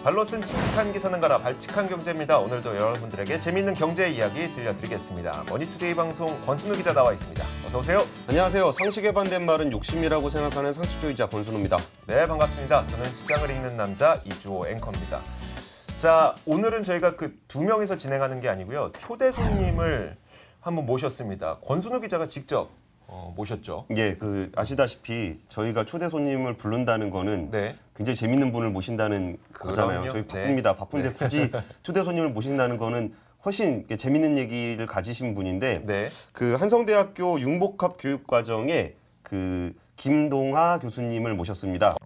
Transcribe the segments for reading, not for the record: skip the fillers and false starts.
발로 쓴 칙칙한 기사는 가라 발칙한 경제입니다. 오늘도 여러분들에게 재미있는 경제 이야기 들려드리겠습니다. 머니투데이 방송 권순우 기자 나와 있습니다. 어서 오세요. 안녕하세요. 상식에 반대는 말은 욕심이라고 생각하는 상식주의자 권순우입니다. 네, 반갑습니다. 저는 시장을 읽는 남자 이주호 앵커입니다. 자, 오늘은 저희가 그 두 명이서 진행하는 게 아니고요. 초대 손님을 한번 모셨습니다. 권순우 기자가 직접 모셨죠. 예, 아시다시피 저희가 초대 손님을 부른다는 거는 네. 굉장히 재밌는 분을 모신다는 거잖아요. 저희 바쁩니다. 네. 바쁜데 네. 굳이 초대 손님을 모신다는 거는 훨씬 재밌는 얘기를 가지신 분인데 네. 그 한성대학교 융복합 교육과정의 그 김동하 교수님을 모셨습니다.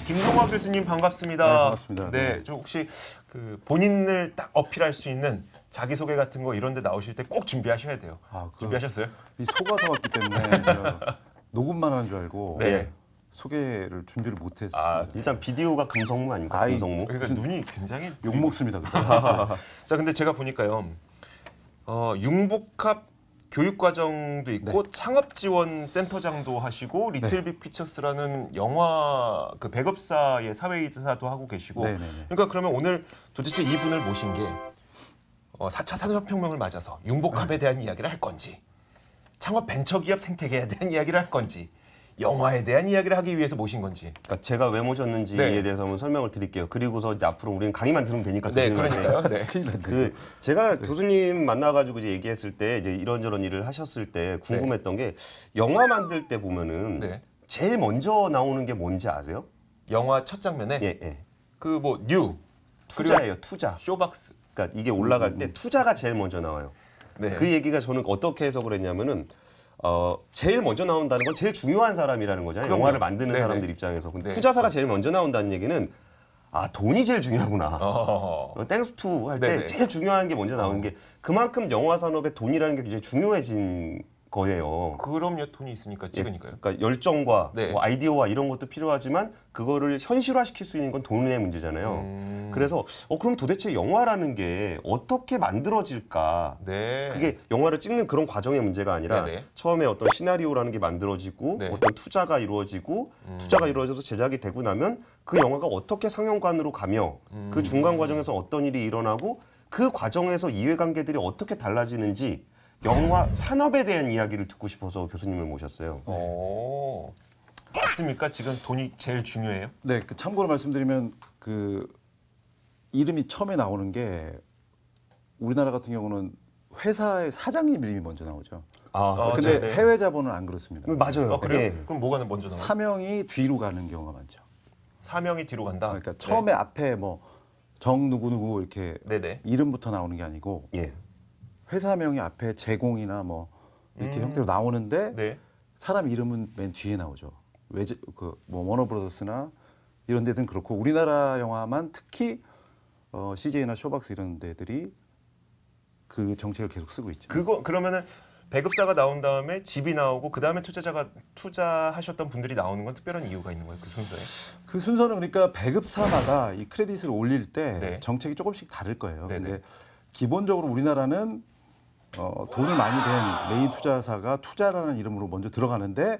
김동하 교수님 반갑습니다. 네, 반갑습니다. 네, 저 혹시 그 본인을 딱 어필할 수 있는 자기소개 같은 거 이런 데 나오실 때 꼭 준비하셔야 돼요. 준비하셨어요? 이 속아서 왔기 때문에 제가 녹음만 하는 줄 알고 네. 소개를 준비를 못했습니다. 일단 비디오가 금성무 아닙니까? 금성무. 그러니까 눈이 굉장히 욕 먹습니다. 자, 근데 제가 보니까요. 융복합 교육과정도 있고 창업지원센터장도 하시고 리틀빅 피처스라는 영화 그 배급사의 사회이사도 하고 계시고 그러니까 그러면 오늘 도대체 이분을 모신 게 4차 산업혁명을 맞아서 융복합에 대한 이야기를 할 건지 창업 벤처기업 생태계에 대한 이야기를 할 건지 영화에 대한 이야기를 하기 위해서 모신 건지. 그러니까 제가 왜 모셨는지에 대해서 한번 설명을 드릴게요. 그리고서 이제 앞으로 우리는 강의만 들으면 되니까. 네, 그러니까요. 네. 제가 교수님 만나가지고 이제 얘기했을 때 이제 이런저런 일을 하셨을 때 궁금했던 게 영화 만들 때 보면은 제일 먼저 나오는 게 뭔지 아세요? 영화 첫 장면에 그 뉴 투자예요. 투자. 쇼박스. 그러니까 이게 올라갈 때 투자가 제일 먼저 나와요. 네. 그 얘기가 저는 어떻게 해석을 했냐면은 제일 먼저 나온다는 건 제일 중요한 사람이라는 거잖아요. 그럼요. 영화를 만드는 사람들 입장에서. 근데 투자사가 제일 먼저 나온다는 얘기는 돈이 제일 중요하구나. 땡스 투 할 때 제일 중요한 게 먼저 나오는 게 그만큼 영화 산업에 돈이라는 게 굉장히 중요해진 거예요. 그럼요. 돈이 있으니까 찍으니까요. 그러니까 열정과 뭐 아이디어와 이런 것도 필요하지만 그거를 현실화시킬 수 있는 건 돈의 문제잖아요. 그래서 그럼 도대체 영화라는 게 어떻게 만들어질까? 그게 영화를 찍는 그런 과정의 문제가 아니라 처음에 어떤 시나리오라는 게 만들어지고 어떤 투자가 이루어지고 투자가 이루어져서 제작이 되고 나면 그 영화가 어떻게 상영관으로 가며 그 중간 과정에서 어떤 일이 일어나고 그 과정에서 이해관계들이 어떻게 달라지는지 영화 산업에 대한 이야기를 듣고 싶어서 교수님을 모셨어요. 맞습니까? 지금 돈이 제일 중요해요? 네, 참고로 말씀드리면 그 이름이 처음에 나오는 게 우리나라 같은 경우는 회사의 사장님 이름이 먼저 나오죠. 근데 해외 자본은 안 그렇습니다. 맞아요. 그래요? 그럼 뭐가 먼저 나와요? 사명이 뒤로 가는 경우가 많죠. 사명이 뒤로 간다? 그러니까 처음에 앞에 정 누구 이렇게 이름부터 나오는 게 아니고 회사명이 앞에 제공이나 이렇게 형태로 나오는데 사람 이름은 맨 뒤에 나오죠. 워너브라더스나 이런 데든 그렇고 우리나라 영화만 특히 CJ나 쇼박스 이런 데들이 그 정책을 계속 쓰고 있죠. 그러면은 배급사가 나온 다음에 집이 나오고 그 다음에 투자하셨던 분들이 나오는 건 특별한 이유가 있는 거예요? 그 순서에? 그 순서는 그러니까 배급사마다 이 크레딧을 올릴 때 정책이 조금씩 다를 거예요. 근데 기본적으로 우리나라는 돈을 많이 댄 메인 투자사가 투자라는 이름으로 먼저 들어가는데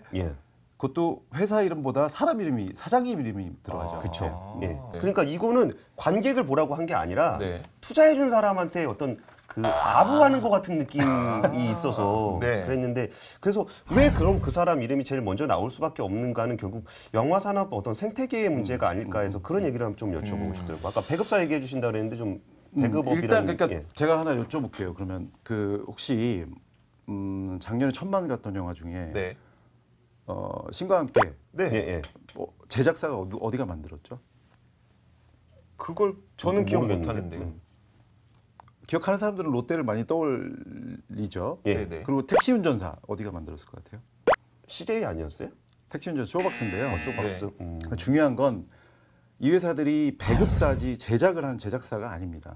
그것도 회사 이름보다 사람 이름이 사장님 이름이 들어가죠. 그렇죠. 그러니까 이거는 관객을 보라고 한 게 아니라 투자해 준 사람한테 어떤 아부하는 것 같은 느낌이 있어서 그랬는데 그래서 왜 그럼 그 사람 이름이 제일 먼저 나올 수밖에 없는가는 결국 영화 산업 어떤 생태계의 문제가 아닐까 해서 그런 얘기를 한번 좀 여쭤보고 싶더라고요. 아까 배급사 얘기해 주신다 그랬는데 좀 일단 그러니까 제가 하나 여쭤볼게요. 그러면 혹시 작년에 1000만 갔던 영화 중에 신과 함께 제작사가 어디가 만들었죠? 그걸 저는 기억 못 하는데요. 기억하는 사람들은 롯데를 많이 떠올리죠. 그리고 택시 운전사 어디가 만들었을 것 같아요? CJ 아니었어요? 택시 운전사 쇼박스인데요. 쇼박스. 중요한 건 이 회사들이 배급사지 제작을 하는 제작사가 아닙니다.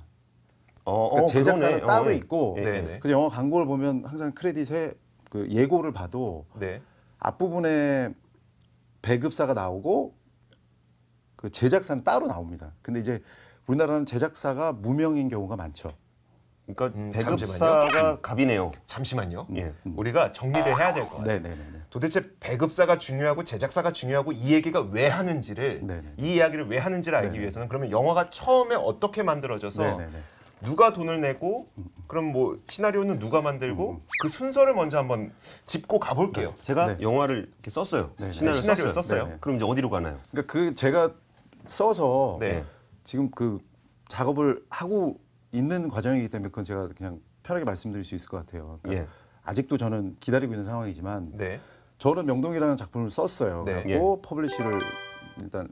그러니까 제작사는 따로 있고 그래서 영화 광고를 보면 항상 크레딧에 그 예고를 봐도 앞부분에 배급사가 나오고 그 제작사는 따로 나옵니다. 근데 이제 우리나라는 제작사가 무명인 경우가 많죠. 그러니까 배급사가 잠시만요. 갑이네요. 잠시만요. 우리가 정리를 해야 될 것 같아요. 도대체 배급사가 중요하고 제작사가 중요하고 이 얘기가 왜 하는지를 이 이야기를 왜 하는지를 알기 위해서는 그러면 영화가 처음에 어떻게 만들어져서 누가 돈을 내고 그럼 뭐 시나리오는 누가 만들고 그 순서를 먼저 한번 짚고 가볼게요. 제가 영화를 이렇게 썼어요. 시나리오를 썼어요. 그럼 이제 어디로 가나요? 그러니까 그 제가 써서 지금 그 작업을 하고 있는 과정이기 때문에 그건 제가 그냥 편하게 말씀드릴 수 있을 것 같아요. 그러니까 아직도 저는 기다리고 있는 상황이지만 저는 명동이라는 작품을 썼어요. 그리고 퍼블리시를 일단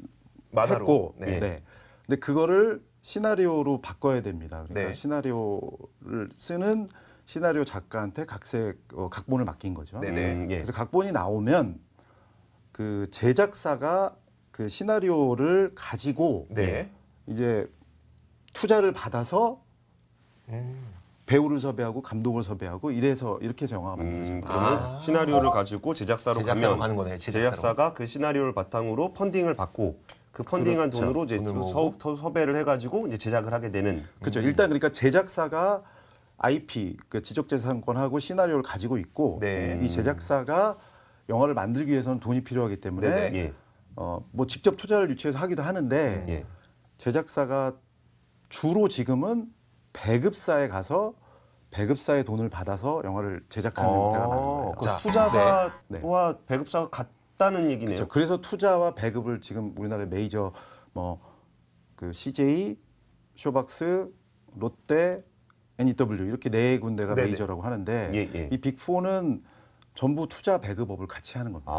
했고 근데 그거를 시나리오로 바꿔야 됩니다. 그러니까 시나리오를 쓰는 시나리오 작가한테 각본을 맡긴 거죠. 그래서 각본이 나오면 그 제작사가 그 시나리오를 가지고 이제 투자를 받아서 배우를 섭외하고 감독을 섭외하고 이렇게 해서 영화가 만들어집니다. 그러면 시나리오를 가지고 제작사로 가면 가는 거네, 제작사가 그 시나리오를 바탕으로 펀딩을 받고 그 펀딩한 돈으로 이제 섭외를 해가지고 이제 제작을 하게 되는. 그렇죠. 일단 그러니까 제작사가 IP, 그 지적재산권하고 시나리오를 가지고 있고 이 제작사가 영화를 만들기 위해서는 돈이 필요하기 때문에 뭐 직접 투자를 유치해서 하기도 하는데 제작사가 주로 지금은 배급사에 가서 배급사의 돈을 받아서 영화를 제작하는 형태가 많은 거예요. 투자사와 배급사가 같다는 얘기네요. 그렇죠. 그래서 투자와 배급을 지금 우리나라의 메이저 뭐 그 CJ, 쇼박스, 롯데, NEW 이렇게 네 군데가 메이저라고 하는데 이 빅4는 전부 투자 배급업을 같이 하는 겁니다.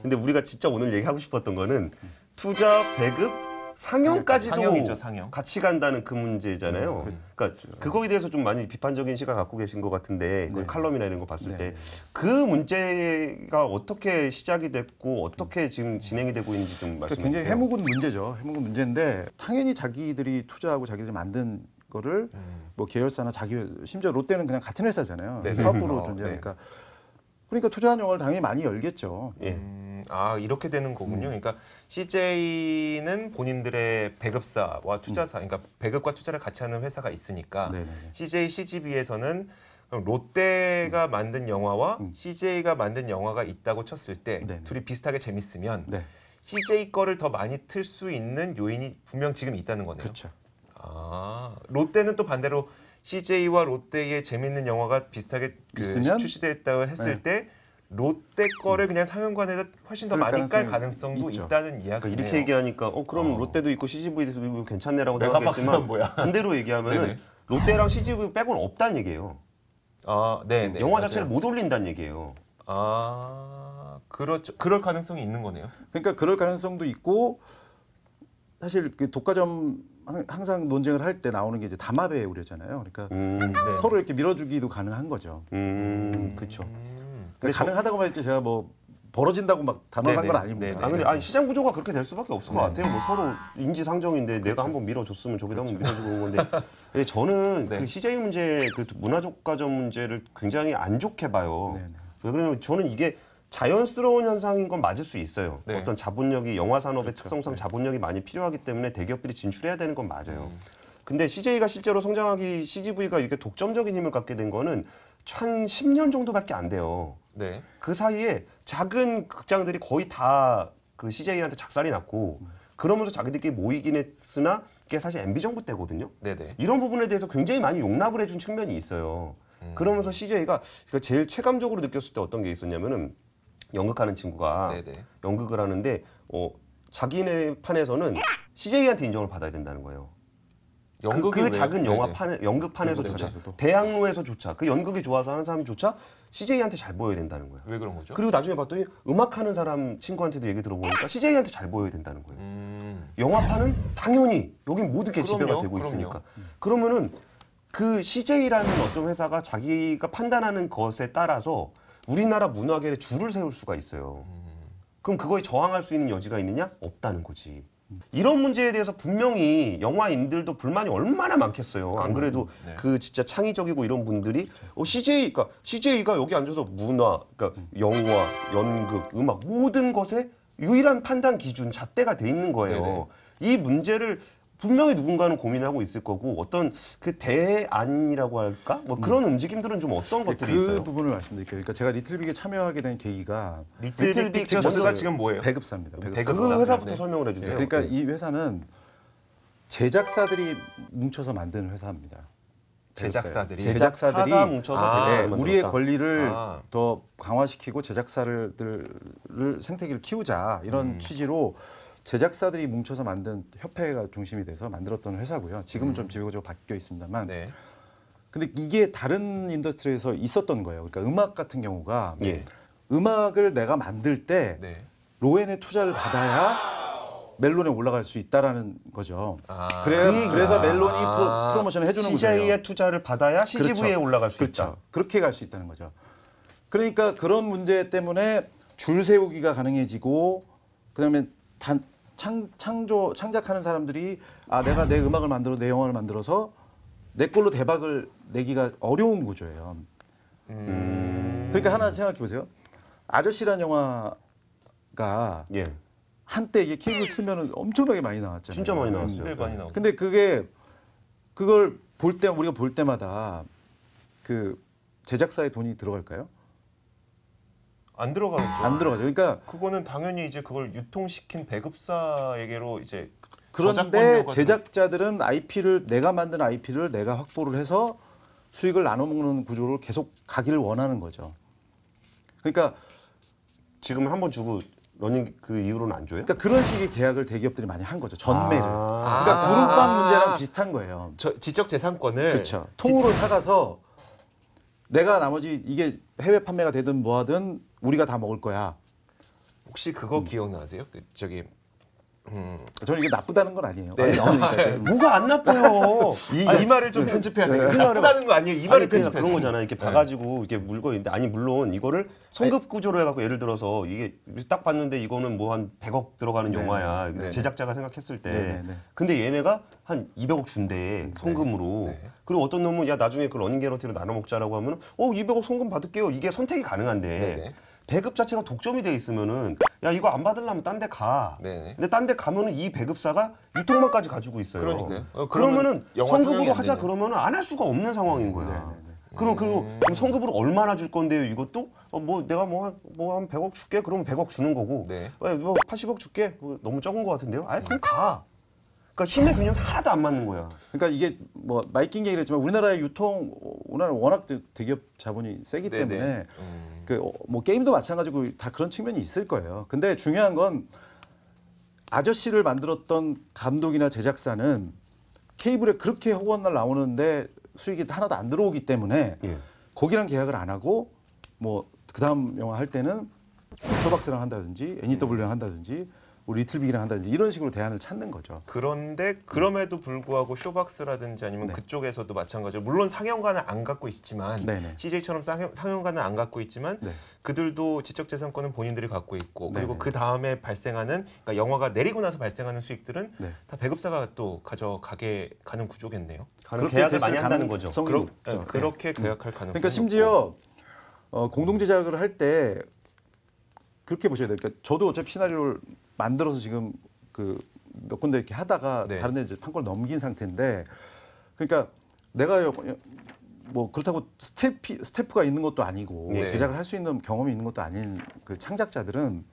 근데 우리가 진짜 오늘 얘기하고 싶었던 거는 투자, 배급, 상영까지도 상영이죠, 상영. 같이 간다는 그 문제잖아요. 그러니까 그거에 대해서 좀 많이 비판적인 시각 갖고 계신 것 같은데 그 칼럼이나 이런 거 봤을 때 그 문제가 어떻게 시작이 됐고 어떻게 지금 진행이 되고 있는지 좀 말씀해 주세요. 굉장히 해묵은 문제죠. 해묵은 문제인데 당연히 자기들이 투자하고 자기들이 만든 거를 뭐 계열사나 심지어 롯데는 그냥 같은 회사잖아요. 사업부로 존재하니까. 그러니까 투자한 영화를 당연히 많이 열겠죠. 이렇게 되는 거군요. 그러니까 CJ는 본인들의 배급사와 투자사, 그러니까 배급과 투자를 같이 하는 회사가 있으니까 CJ, CGV에서는 롯데가 만든 영화와 CJ가 만든 영화가 있다고 쳤을 때 둘이 비슷하게 재밌으면 CJ 거를 더 많이 틀 수 있는 요인이 분명 지금 있다는 거네요. 그렇죠. 롯데는 또 반대로 CJ와 롯데의 재밌는 영화가 비슷하게 출시됐다고 했을 때 롯데 거를 그냥 상영관에다 훨씬 더 많이 깔 가능성도 있다는 이야기네요. 그러니까 이렇게 얘기하니까 그럼 롯데도 있고 CGV도 있고 괜찮네라고 생각했지만 반대로 얘기하면은 롯데랑 CGV 빼고는 없다는 얘기예요. 영화 자체를 못 올린다는 얘기예요. 그렇죠. 그럴 가능성이 있는 거네요. 그러니까 그럴 가능성도 있고 사실 그 독과점 항상 논쟁을 할 때 나오는 게 이제 담합의 우려잖아요. 그러니까 서로 이렇게 밀어주기도 가능한 거죠. 그렇죠. 근데 가능하다고만 했지 제가 뭐 벌어진다고 막 단언한 건 아닙니다. 근데 시장 구조가 그렇게 될 수밖에 없을 것 같아요. 뭐 서로 인지상정인데 내가 한번 밀어줬으면 저기다 한번 밀어주고 온 건데. 근데 저는 그 CJ 문제, 그 문화독과점 문제를 굉장히 안 좋게 봐요. 왜 그러냐면 저는 이게 자연스러운 현상인 건 맞을 수 있어요. 어떤 자본력이 영화 산업의 특성상 자본력이 많이 필요하기 때문에 대기업들이 진출해야 되는 건 맞아요. 근데 CJ가 실제로 성장하기 CGV가 이렇게 독점적인 힘을 갖게 된 거는 한 10년 정도밖에 안 돼요. 그 사이에 작은 극장들이 거의 다 그 CJ한테 작살이 났고 그러면서 자기들끼리 모이긴 했으나 그게 사실 MB 정부 때거든요. 이런 부분에 대해서 굉장히 많이 용납을 해준 측면이 있어요. 그러면서 CJ가 제일 체감적으로 느꼈을 때 어떤 게 있었냐면은 연극하는 친구가 연극을 하는데 자기네 판에서는 CJ한테 인정을 받아야 된다는 거예요. 그 작은 영화판, 연극판에서조차 대학로에서조차 그 연극이 좋아서 하는 사람조차 CJ한테 잘 보여야 된다는 거예요. 왜 그런 거죠? 그리고 나중에 봤더니 음악하는 사람 친구한테도 얘기 들어보니까 CJ한테 잘 보여야 된다는 거예요. 영화판은 당연히 여긴 모두 게 지배가 되고 있으니까. 그러면은 그 CJ라는 어떤 회사가 자기가 판단하는 것에 따라서 우리나라 문화계에 줄을 세울 수가 있어요. 그럼 그거에 저항할 수 있는 여지가 있느냐? 없다는 거지. 이런 문제에 대해서 분명히 영화인들도 불만이 얼마나 많겠어요. 안 그래도 그 진짜 창의적이고 이런 분들이 CJ가 여기 앉아서 문화, 그러니까 영화, 연극, 음악 모든 것에 유일한 판단 기준, 잣대가 돼 있는 거예요. 이 문제를 분명히 누군가는 고민하고 있을 거고 어떤 그 대안이라고 할까? 뭐 그런 움직임들은 좀 어떤 것들이 있어요? 그 부분을 말씀드릴게요. 그러니까 제가 리틀빅에 참여하게 된 계기가 리틀빅 피처스가 지금 뭐예요? 배급사입니다. 그 회사부터 네. 설명을 해주세요. 그러니까 이 회사는 제작사들이 뭉쳐서 만드는 회사를 제작사가 뭉쳐서 우리의 권리를 더 강화시키고 제작사를 생태계를 키우자 이런 취지로 제작사들이 뭉쳐서 만든 협회가 중심이 돼서 만들었던 회사고요. 지금은 좀 지배구조가 바뀌어 있습니다만. 네. 근데 이게 다른 인더스트리에서 있었던 거예요. 그러니까 음악 같은 경우가 음악을 내가 만들 때 로엔의 투자를 받아야 멜론에 올라갈 수 있다라는 거죠. 그래서 멜론이 프로모션을 해주는 거죠. CJ의 투자를 받아야 CGV에 올라갈 수 있다. 그렇게 갈 수 있다는 거죠. 그러니까 그런 문제 때문에 줄 세우기가 가능해지고 그다음에 창작하는 사람들이 내가 내 음악을 만들어 내 영화를 만들어서 내 걸로 대박을 내기가 어려운 구조예요. 그러니까 하나 생각해 보세요. 아저씨란 영화가 한때 이게 케이블 틀면은 엄청나게 많이 나왔잖아요. 진짜 많이 나왔어요. 네, 많이 나왔어요. 근데 그걸 볼 때 우리가 볼 때마다 그 제작사의 돈이 들어갈까요? 안 들어가죠. 안 들어가죠. 그러니까 그거는 당연히 이제 그걸 유통시킨 배급사에게로 이제 그런데 제작자들은 내가 만든 IP를 내가 확보를 해서 수익을 나눠 먹는 구조로 계속 가기를 원하는 거죠. 그러니까 지금 한번 주고 러닝 그 이후로는 안 줘요? 그러니까 그런 식의 계약을 대기업들이 많이 한 거죠. 전매를. 그러니까 그룹방 문제랑 비슷한 거예요. 지적 재산권을 그렇죠. 통으로 사가서 내가 나머지 이게 해외 판매가 되든 뭐 하든 우리가 다 먹을 거야. 혹시 그거 기억나세요? 저는 이게 나쁘다는 건 아니에요. 네. 뭐가 안 나빠요. 이 말을 좀 편집해야 돼요. 나쁘다는 거 아니에요. 이 말을 편집해야 그런 거잖아. 이렇게 봐가지고 이렇게 물건 있는데 물론 이거를 성급 구조로 해갖고 예를 들어서 이게 딱 봤는데 이거는 뭐 한 100억 들어가는 영화야. 제작자가 생각했을 때. 근데 얘네가 한 200억 준대 성금으로. 그리고 어떤 놈은 야 나중에 그 러닝 개런티로 나눠 먹자라고 하면 200억 성금 받을게요. 이게 선택이 가능한데. 배급 자체가 독점이 돼 있으면은 야 이거 안 받으려면 딴 데 가. 근데 딴 데 가면은 이 배급사가 유통망까지 가지고 있어요. 그러니까요. 그러면은 성급으로 하자 그러면은 안 할 수가 없는 상황인 거야. 그럼 성급으로 얼마나 줄 건데요? 이것도 내가 뭐 한 100억 줄게. 그러면 100억 주는 거고. 뭐 80억 줄게. 너무 적은 거 같은데요? 그럼 가. 그러니까 힘의 균형이 하나도 안 맞는 거야. 그러니까 이게 뭐 마이킹 얘기를 했지만 우리나라의 우리나라는 워낙 대기업 자본이 세기 때문에 뭐 게임도 마찬가지고 다 그런 측면이 있을 거예요. 근데 중요한 건 아저씨를 만들었던 감독이나 제작사는 케이블에 그렇게 허구한 날 나오는데 수익이 하나도 안 들어오기 때문에 거기랑 계약을 안 하고 뭐 그다음 영화 할 때는 쇼박스랑 한다든지 NEW랑 한다든지 우리 리틀빅이랑 한다든지 이런 식으로 대안을 찾는 거죠. 그런데 그럼에도 불구하고 쇼박스라든지 아니면 그쪽에서도 마찬가지로 물론 상영관을 안 갖고 있지만 CJ처럼 상영관을 안 갖고 있지만 그들도 지적재산권은 본인들이 갖고 있고 그리고 그 다음에 발생하는 그러니까 영화가 내리고 나서 발생하는 수익들은 다 배급사가 또 가져가게 가는 구조겠네요. 계약을 많이 한다는 거죠. 그렇게 계약할 가능성이 그러니까 심지어 공동 제작을 할 때 그렇게 보셔야 돼요. 그러니까 저도 어차피 시나리오를 만들어서 지금 그 몇 군데 이렇게 하다가 다른 데 이제 판권을 넘긴 상태인데 그러니까 내가 뭐 그렇다고 스태프가 있는 것도 아니고 제작을 할 수 있는 경험이 있는 것도 아닌 그 창작자들은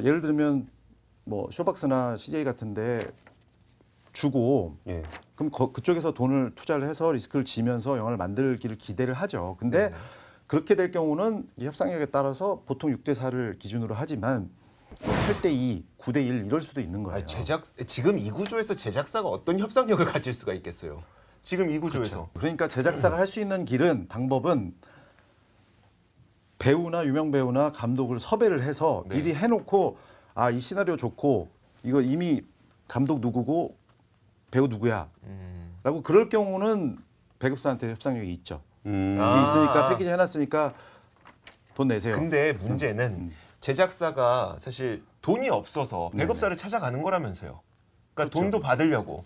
예를 들면 뭐 쇼박스나 CJ 같은데 주고 그럼 그쪽에서 돈을 투자를 해서 리스크를 지면서 영화를 만들기를 기대를 하죠. 근데 그렇게 될 경우는 이 협상력에 따라서 보통 6대4를 기준으로 하지만 8대2, 9대1 이럴 수도 있는 거예요. 지금 이 구조에서 제작사가 어떤 협상력을 가질 수가 있겠어요. 지금 이 구조에서. 그러니까 제작사가 할 수 있는 방법은 배우나 유명 배우나 감독을 섭외를 해서 미리 해놓고 이 시나리오 좋고 이거 이미 감독 누구고 배우 누구야 라고 그럴 경우는 배급사한테 협상력이 있죠. 이게 있으니까 패키지 해놨으니까 돈 내세요. 근데 문제는 제작사가 사실 돈이 없어서 배급사를 찾아가는 거라면서요. 그러니까 돈도 받으려고.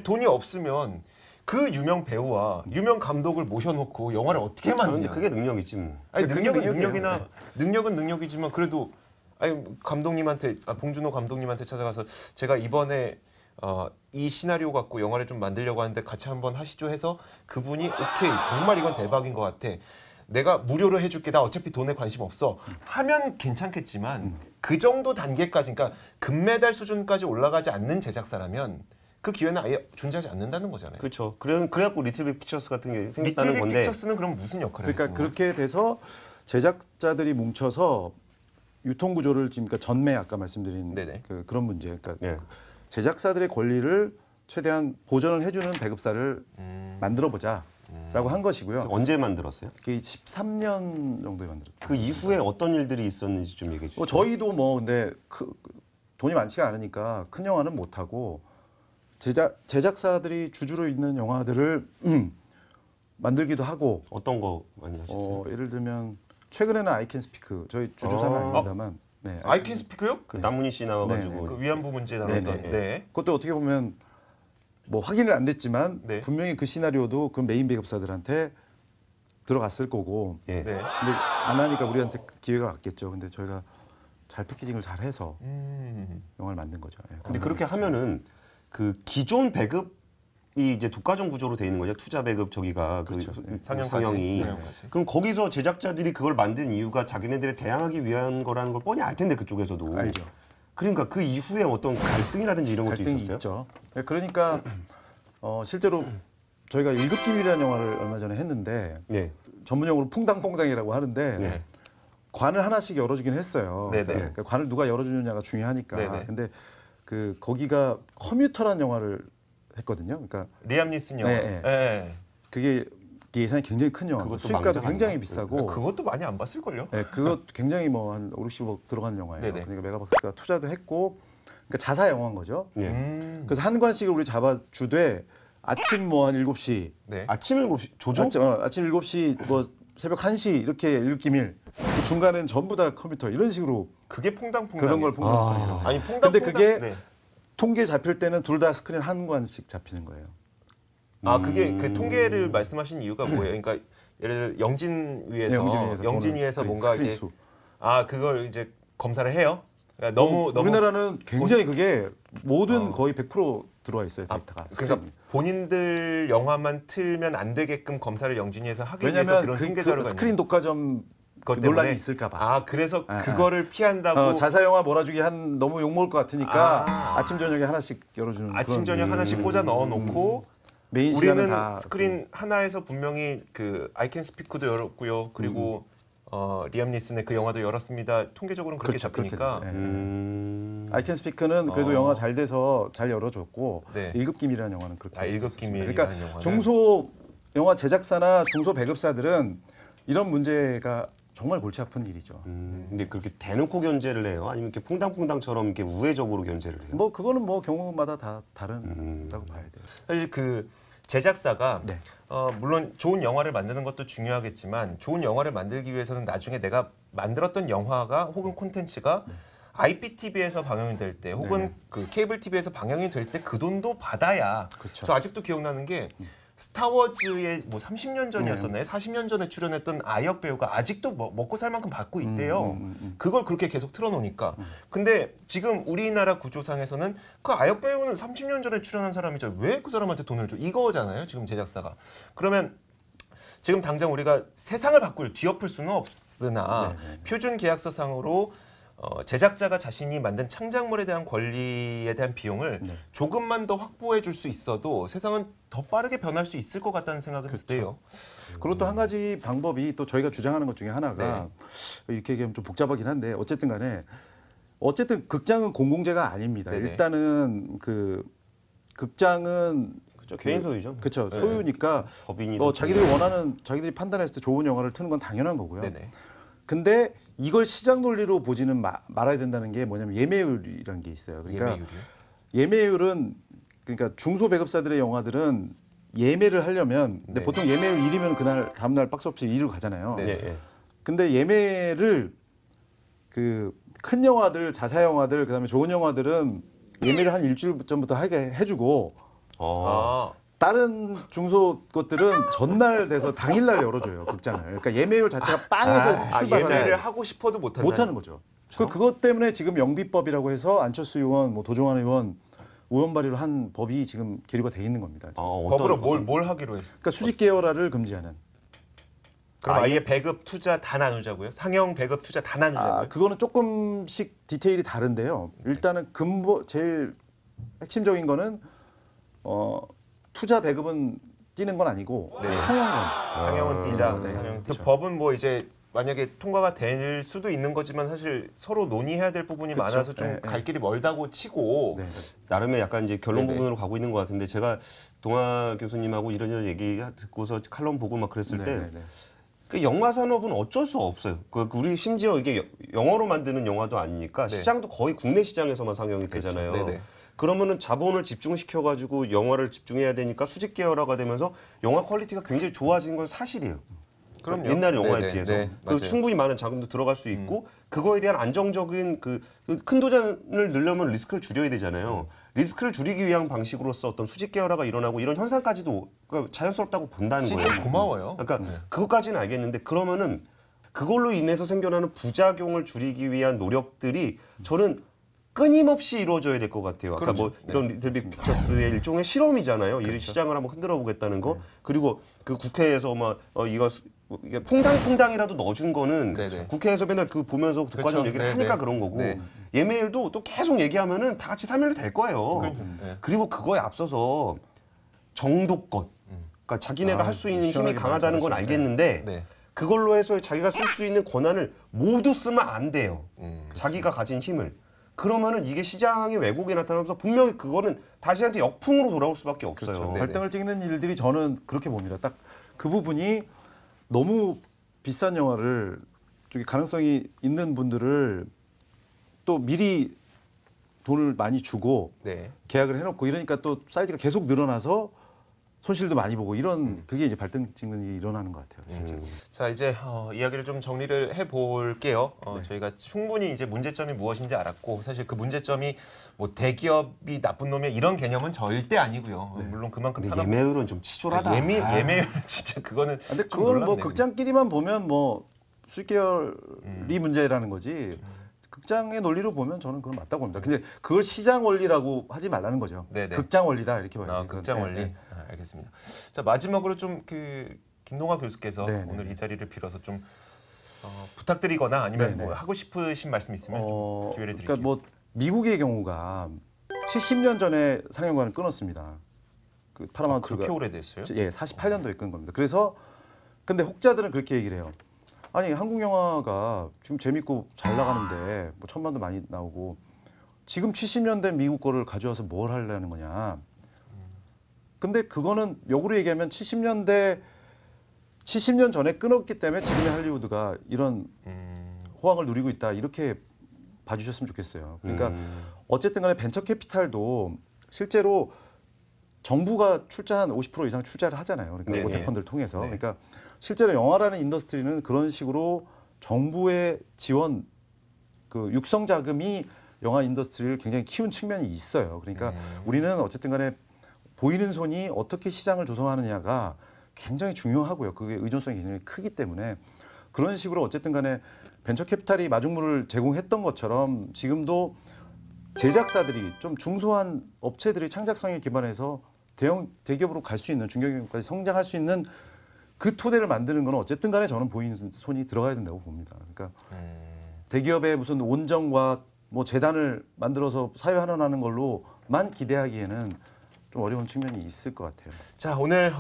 돈이 없으면 그 유명 배우와 유명 감독을 모셔놓고 영화를 어떻게 만드냐. 그게 능력이지 뭐. 아니, 능력은 능력이지만 그래도 감독님한테 봉준호 감독님한테 찾아가서 제가 이번에 이 시나리오 갖고 영화를 좀 만들려고 하는데 같이 한번 하시죠 해서 그분이 오케이 정말 이건 대박인 것 같아. 내가 무료로 해줄게. 나 어차피 돈에 관심 없어. 하면 괜찮겠지만 그 정도 단계까지 그러니까 금메달 수준까지 올라가지 않는 제작사라면 그 기회는 아예 존재하지 않는다는 거잖아요. 그렇죠. 그래갖고 리틀빅 피처스 같은 게 생겼다는 건데. 리틀빅 피처스는 그럼 무슨 역할을 그러니까 그렇게 돼서 제작자들이 뭉쳐서 유통 구조를 지금 그러니까 전매 아까 말씀드린 그런 문제. 그러니까 제작사들의 권리를 최대한 보전을 해주는 배급사를 만들어 보자라고 한 것이고요. 언제 만들었어요? 그게 13년 정도에 만들었어요. 그 이후에 어떤 일들이 있었는지 좀 얘기해 주시죠. 저희도 뭐 근데 돈이 많지가 않으니까 큰 영화는 못 하고 제작사들이 주주로 있는 영화들을 만들기도 하고. 어떤 거 많이 하셨어요? 예를 들면 최근에는 I Can Speak 저희 주주사는 아닙니다만. 네, I Can Speak요? 그 남문희 씨 나와가지고 그 위안부 문제 나왔던. 네. 그것도 어떻게 보면 뭐 확인은 안 됐지만 분명히 그 시나리오도 그 메인 배급사들한테 들어갔을 거고. 근데 안 하니까 우리한테 기회가 왔겠죠. 근데 저희가 잘 패키징을 잘 해서 영화를 만든 거죠. 근데 그렇게 하면은 그 기존 배급이 이제 독과점 구조로 돼 있는 거죠. 투자 배급 저기가 그렇죠. 그 상영이. 그럼 거기서 제작자들이 그걸 만든 이유가 자기네들을 대항하기 위한 거라는 걸 뻔히 알 텐데 그쪽에서도. 알죠. 그러니까 그 이후에 어떤 갈등이라든지 이런 것도 있었어요? 있죠. 그러니까 실제로 저희가 1급 기밀이라는 영화를 얼마 전에 했는데 전문용어로 퐁당퐁당이라고 하는데 관을 하나씩 열어주긴 했어요. 그러니까 관을 누가 열어주느냐가 중요하니까. 근데 그 거기가 커뮤터라는 영화를 했거든요. 그러니까 리암 니슨 영화. 그게 예산이 굉장히 큰 영화. 수익가도 굉장히 비싸고. 그것도 많이 안 봤을 걸요. 그것 굉장히 뭐 한 5, 60억 들어간 영화예요. 그러니까 메가박스가 투자도 했고, 그러니까 자사 영화인 거죠. 그래서 한 관씩을 우리 잡아주되 아침 뭐 한 7시. 아침 7시 조정? 아침 7시 뭐 새벽 1시 이렇게 1급 기밀. 그 중간에는 전부 다 컴퓨터 이런 식으로. 그게 퐁당퐁당. 그런 걸 퐁당퐁당이라고. 아니 퐁당퐁당. 근데 그게 통계 잡힐 때는 둘 다 스크린 한 관씩 잡히는 거예요. 그게 그 통계를 말씀하신 이유가 뭐예요? 그러니까 예를 들어 영진위에서 뭔가 이게 그걸 이제 검사를 해요. 그러니까 너무 우리나라는 굉장히 그게 모든 거의 100% 들어와 있어요 데이터가. 그러니까 본인들 영화만 틀면 안 되게끔 검사를 영진위에서 하기 위해서 그런 통계 자료가 스크린 독과점 논란이 있을까봐. 그래서 그거를 피한다고. 자사 영화 몰아주기 너무 욕 먹을 것 같으니까 아침 저녁에 하나씩 열어주는. 아침 저녁 하나씩 꽂아 넣어놓고. 우리는 스크린 하나에서 분명히 그 I Can Speak도 열었고요. 그리고 리암 니슨의 그 영화도 열었습니다. 통계적으로는 그렇게 잡히니까. I Can Speak는 그래도 영화 잘 돼서 잘 열어줬고 1급 기밀이라는 영화는 그렇게. 1급 기밀이라는 그러니까 영화는. 중소 영화 제작사나 중소 배급사들은 이런 문제가 정말 골치 아픈 일이죠. 근데 그렇게 대놓고 견제를 해요? 아니면 이렇게 퐁당퐁당처럼 이렇게 우회적으로 견제를 해요? 뭐 그거는 뭐 경우마다 다 다르다고 봐야 돼요. 사실 그 제작사가 물론 좋은 영화를 만드는 것도 중요하겠지만 좋은 영화를 만들기 위해서는 나중에 내가 만들었던 영화가 혹은 콘텐츠가 IPTV에서 방영이 될 때 혹은 그 케이블 TV에서 방영이 될 때 그 돈도 받아야. 저 아직도 기억나는 게 스타워즈의 뭐 30년 전이었었나요? 40년 전에 출연했던 아역 배우가 아직도 먹고 살 만큼 받고 있대요. 그걸 그렇게 계속 틀어놓으니까. 근데 지금 우리나라 구조상에서는 그 아역 배우는 30년 전에 출연한 사람이죠. 왜 그 사람한테 돈을 줘? 이거잖아요. 지금 제작사가. 그러면 지금 당장 우리가 세상을 뒤엎을 수는 없으나 표준 계약서상으로 제작자가 자신이 만든 창작물에 대한 권리에 대한 비용을 조금만 더 확보해 줄 수 있어도 세상은 더 빠르게 변할 수 있을 것 같다는 생각은 드네요. 그리고 또 한 가지 방법이 또 저희가 주장하는 것 중에 하나가 이렇게 얘기하면 좀 복잡하긴 한데 어쨌든 간에 극장은 공공재가 아닙니다. 일단은 그 극장은 개인 소유죠. 그렇죠. 소유니까 자기들이 판단했을 때 좋은 영화를 트는 건 당연한 거고요. 근데 이걸 시장 논리로 보지는 말아야 된다는 게 뭐냐면 예매율이라는 게 있어요. 그러니까 예매율은 그러니까 중소 배급사들의 영화들은 예매를 하려면 근데 보통 예매율 1이면 그날 다음 날 박스오피스 2로 가잖아요. 근데 예매를 그 큰 영화들, 자사 영화들, 그다음에 좋은 영화들은 예매를 한 일주일 전부터 하게 해주고 다른 중소 것들은 전날 돼서 당일날 열어줘요 극장을. 그러니까 예매율 자체가 빵에서 출발하는. 예매를 하고 싶어도 못하는 거죠. 그것 때문에 지금 영비법이라고 해서 안철수 의원, 뭐 도종환 의원 오염 발의를 한 법이 지금 계류가 돼 있는 겁니다. 법으로 뭘 하기로 했어요? 그러니까 수직 계열화를 금지하는. 그럼 아예 배급 투자 다 나누자고요? 상형 배급 투자 다 나누자고요? 그거는 조금씩 디테일이 다른데요. 일단은 제일 핵심적인 거는 투자 배급은 뛰는 건 아니고 상형은 뛰자. 상형 뛰자. 법은 뭐 이제 만약에 통과가 될 수도 있는 거지만 사실 서로 논의해야 될 부분이 많아서 좀 갈 길이 멀다고 치고 나름의 약간 이제 결론 부분으로 가고 있는 것 같은데 제가 동아 교수님하고 이런저런 얘기 듣고서 칼럼 보고 막 그랬을 때 그 영화 산업은 어쩔 수 없어요. 우리 심지어 이게 영어로 만드는 영화도 아니니까 시장도 거의 국내 시장에서만 상영이 되잖아요. 그러면은 자본을 집중시켜 가지고 영화를 집중해야 되니까 수직 계열화가 되면서 영화 퀄리티가 굉장히 좋아진 건 사실이에요. 그럼요. 옛날 영화에 비해서 충분히 많은 자금도 들어갈 수 있고 그거에 대한 안정적인 큰 도전을 넣으려면 리스크를 줄여야 되잖아요. 리스크를 줄이기 위한 방식으로서 어떤 수직 계열화가 일어나고 이런 현상까지도 자연스럽다고 본다는 거예요. 진짜 고마워요. 그러니까 그것까지는 알겠는데 그러면은 그걸로 인해서 생겨나는 부작용을 줄이기 위한 노력들이 저는 끊임없이 이루어져야 될 것 같아요. 아까 뭐 이런 리틀빅 픽처스의 일종의 실험이잖아요. 이 시장을 한번 흔들어 보겠다는 거. 그리고 그 국회에서 이게 퐁당퐁당이라도 넣어준 거는 국회에서 맨날 보면서 독과점 얘기를 하니까 그런 거고 예매율도 또 계속 얘기하면은 다 같이 3일로 될 거예요. 그리고 그거에 앞서서 정도껏, 그러니까 자기네가 할 수 있는 힘이 강하다는 건 알겠는데 그걸로 해서 자기가 쓸 수 있는 권한을 모두 쓰면 안 돼요. 자기가 가진 힘을. 그러면은 이게 시장의 왜곡이 나타나면서 분명히 그거는 다시한테 역풍으로 돌아올 수밖에 없어요. 발등을 찍는 일들이 저는 그렇게 봅니다. 딱 그 부분이 너무 비싼 영화를 가능성이 있는 분들을 또 미리 돈을 많이 주고 계약을 해놓고 이러니까 또 사이즈가 계속 늘어나서 손실도 많이 보고 이런 그게 이제 발등 찍는 일이 일어나는 것 같아요. 자 이제 이야기를 좀 정리를 해볼게요. 저희가 충분히 이제 문제점이 무엇인지 알았고 사실 그 문제점이 뭐 대기업이 나쁜 놈이야 이런 개념은 절대 아니고요. 물론 그만큼 예매율은 좀 치졸하다. 예매율은 진짜 그거는. 근데 그걸 뭐 극장끼리만 보면 뭐 수익계열이 문제라는 거지. 극장의 논리로 보면 저는 그건 맞다고 봅니다. 근데 그걸 시장 원리라고 하지 말라는 거죠. 극장 원리다 이렇게 봐야지. 극장 원리. 알겠습니다. 자 마지막으로 좀 김동아 교수께서 오늘 이 자리를 빌어서 좀 부탁드리거나 아니면 뭐 하고 싶으신 말씀 있으면 좀 기회를 드릴게요. 그러니까 뭐 미국의 경우가 70년 전에 상영관을 끊었습니다. 그 파라마운트가 그렇게 오래됐어요? 예, 48년도에 끊은 겁니다. 그래서 근데 혹자들은 그렇게 얘기를 해요. 아니 한국 영화가 지금 재밌고 잘 나가는데 뭐 천만도 많이 나오고 지금 70년 된 미국 거를 가져와서 뭘 하려는 거냐. 근데 그거는 역으로 얘기하면 70년 전에 끊었기 때문에 지금의 할리우드가 이런 호황을 누리고 있다 이렇게 봐주셨으면 좋겠어요. 그러니까 어쨌든 간에 벤처 캐피탈도 실제로 정부가 출자한 50% 이상 출자를 하잖아요. 그러니까 모태펀드를 통해서. 그러니까 실제로 영화라는 인더스트리는 그런 식으로 정부의 지원, 그 육성 자금이 영화 인더스트리를 굉장히 키운 측면이 있어요. 그러니까 우리는 어쨌든 간에 보이는 손이 어떻게 시장을 조성하느냐가 굉장히 중요하고요. 그게 의존성이 굉장히 크기 때문에 그런 식으로 어쨌든 간에 벤처 캐피탈이 마중물을 제공했던 것처럼 지금도 제작사들이 좀 중소한 업체들이 창작성에 기반해서 대기업으로 갈 수 있는 중견기업까지 성장할 수 있는 그 토대를 만드는 건 어쨌든 간에 저는 보이는 손이 들어가야 된다고 봅니다. 그러니까 대기업의 무슨 원정과 뭐 재단을 만들어서 사회환원하는 걸로만 기대하기에는 좀 어려운 측면이 있을 것 같아요. 자 오늘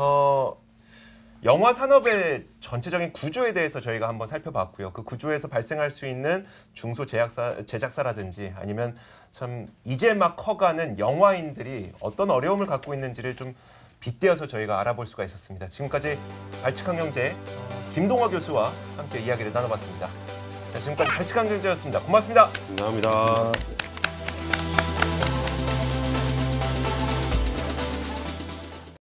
영화 산업의 전체적인 구조에 대해서 저희가 한번 살펴봤고요. 그 구조에서 발생할 수 있는 중소 제작사라든지 아니면 참 이제 막 커가는 영화인들이 어떤 어려움을 갖고 있는지를 좀 빗대어서 저희가 알아볼 수가 있었습니다. 지금까지 발칙한 경제 김동아 교수와 함께 이야기를 나눠봤습니다. 자, 지금까지 발칙한 경제였습니다. 고맙습니다. 감사합니다.